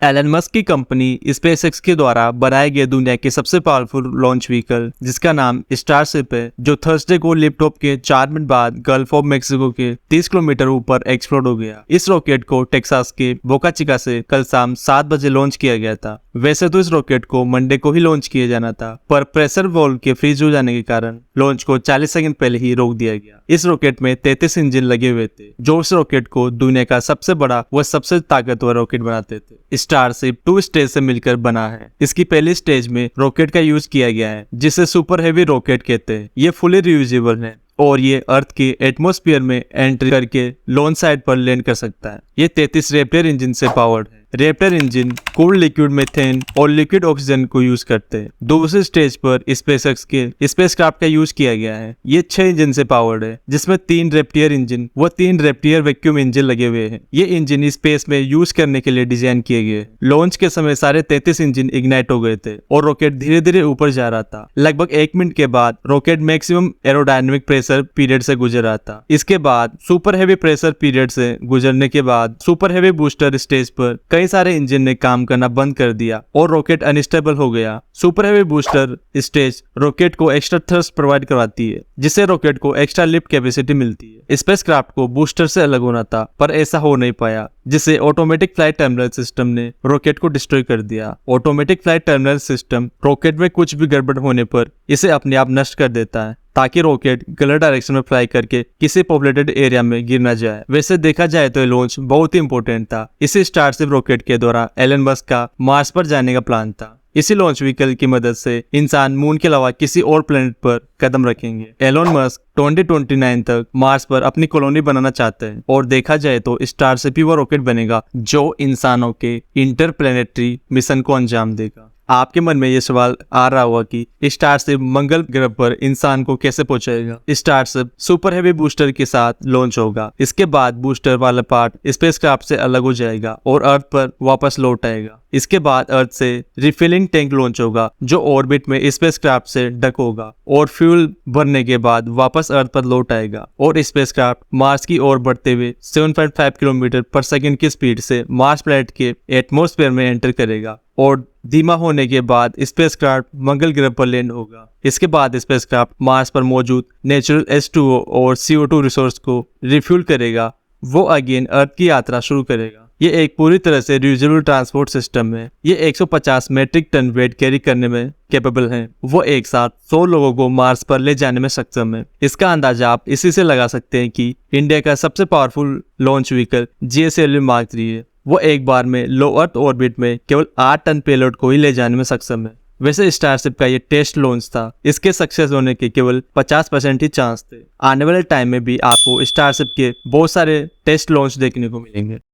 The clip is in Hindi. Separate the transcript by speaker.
Speaker 1: एलन मस्क की कंपनी स्पेसएक्स के द्वारा बनाए गए दुनिया के सबसे पावरफुल लॉन्च व्हीकल जिसका नाम स्टारशिप है, जो थर्सडे को लिफ्ट के 4 मिनट बाद गल्फ ऑफ मेक्सिको के 30 किलोमीटर ऊपर एक्सप्लोड हो गया। इस रॉकेट को टेक्सास के बोका चिका से कल शाम 7 बजे लॉन्च किया गया था। वैसे तो इस रॉकेट को मंडे को ही लॉन्च किया जाना था, पर प्रेशर वॉल्व के फ्रीज हो जाने के कारण लॉन्च को 40 सेकंड पहले ही रोक दिया गया। इस रॉकेट में 33 इंजन लगे हुए थे, जो इस रॉकेट को दुनिया का सबसे बड़ा व सबसे ताकतवर रॉकेट बनाते थे। स्टारशिप 2 स्टेज से मिलकर बना है। इसकी पहली स्टेज में रॉकेट का यूज किया गया है, जिसे सुपर हेवी रॉकेट कहते हैं। ये फुली रियूजेबल है और ये अर्थ के एटमॉस्फेयर में एंट्री करके लॉन्च साइड पर लैंड कर सकता है। ये 33 रैप्टर इंजन से पावर्ड है। Raptor engine cooled liquid methane और लिक्विड ऑक्सीजन को यूज करते हैं। दूसरी स्टेज पर स्पेसएक्स के स्पेसक्राफ्ट का यूज किया गया है। ये 6 इंजन से पावर्ड है, जिसमें 3 रैप्टियर इंजन व 3 रैप्टियर वैक्यूम इंजन लगे हुए हैं। ये इंजन स्पेस में यूज करने के लिए डिजाइन किए गए। लॉन्च के समय सारे 33 इंजन इग्नाइट हो गए थे और रॉकेट धीरे धीरे ऊपर जा रहा था। लगभग 1 मिनट के बाद rocket maximum aerodynamic pressure period से गुजर रहा था। इसके बाद सुपर हेवी प्रेशर पीरियड से गुजरने के बाद सुपर हेवी बूस्टर स्टेज पर कई सारे इंजन ने काम करना बंद कर दिया और रॉकेट अनस्टेबल हो गया। Super heavy booster stage rocket को एक्स्ट्रा थ्रस्ट प्रोवाइड करवाती है, जिससे रॉकेट को एक्स्ट्रा लिफ्ट कैपेसिटी मिलती है। स्पेसक्राफ्ट को बूस्टर से अलग होना था, पर ऐसा हो नहीं पाया, जिसे ऑटोमेटिक फ्लाइट टर्मिनल सिस्टम ने रॉकेट को डिस्ट्रॉय कर दिया। Automatic flight terminal system rocket में कुछ भी गड़बड़ होने पर इसे अपने आप नष्ट कर देता है, ताकि रॉकेट गलत डायरेक्शन में फ्लाई करके किसी पॉपुलेटेड एरिया में गिर न जाए। वैसे देखा जाए तो लॉन्च बहुत ही इंपॉर्टेंट था। इसी स्टारशिप रॉकेट के द्वारा एलन मस्क का मार्स पर जाने का प्लान था। इसी लॉन्च व्हीकल की मदद से इंसान मून के अलावा किसी और प्लेनेट पर कदम रखेंगे। एलन मस्क 2029 तक मार्स पर अपनी कॉलोनी बनाना चाहते हैं और देखा जाए तो स्टारशिप ही वो रॉकेट बनेगा जो इंसानों के इंटरप्लेनेटरी मिशन को अंजाम देगा। आपके मन में ये सवाल आ रहा होगा कि स्टारशिप मंगल ग्रह पर इंसान को कैसे पहुंचाएगा। स्टारशिप सुपर हेवी बूस्टर के साथ लॉन्च होगा। इसके बाद बूस्टर वाला पार्ट स्पेसक्राफ्ट से अलग हो जाएगा और अर्थ पर वापस लौट आएगा। इसके बाद अर्थ से रिफिलिंग टैंक लॉन्च होगा, जो ऑर्बिट में स्पेसक्राफ्ट से ढक होगा और फ्यूल भरने के बाद वापस अर्थ पर लौट आएगा और स्पेसक्राफ्ट मार्स की ओर बढ़ते हुए 7.5 किलोमीटर पर सेकंड की स्पीड से मार्स प्लेनेट के एटमॉस्फेयर में एंटर करेगा और धीमा होने के बाद स्पेसक्राफ्ट मंगल ग्रह पर लैंड होगा। इसके बाद स्पेसक्राफ्ट मार्स पर मौजूद नेचुरल H2O और CO2 रिसोर्स को रिफ्यूल करेगा। वो अगेन अर्थ की यात्रा शुरू करेगा। ये एक पूरी तरह से रियूजेबल ट्रांसपोर्ट सिस्टम है। ये 150 मेट्रिक टन वेट कैरी करने में कैपेबल है। वो एक साथ 100 लोगों को मार्स पर ले जाने में सक्षम है। इसका अंदाजा आप इसी से लगा सकते हैं कि इंडिया का सबसे powerful launch vehicle GSLV Mark 3 है। वो एक बार में लो अर्थ ऑर्बिट में केवल 8 टन पेलोड को ही ले जाने में सक्षम है। वैसे स्टारशिप का ये टेस्ट लॉन्च था। इसके सक्सेस होने के केवल 50% ही चांस थे। आने वाले टाइम में भी आपको स्टारशिप के बहुत सारे टेस्ट लॉन्च देखने को मिलेंगे।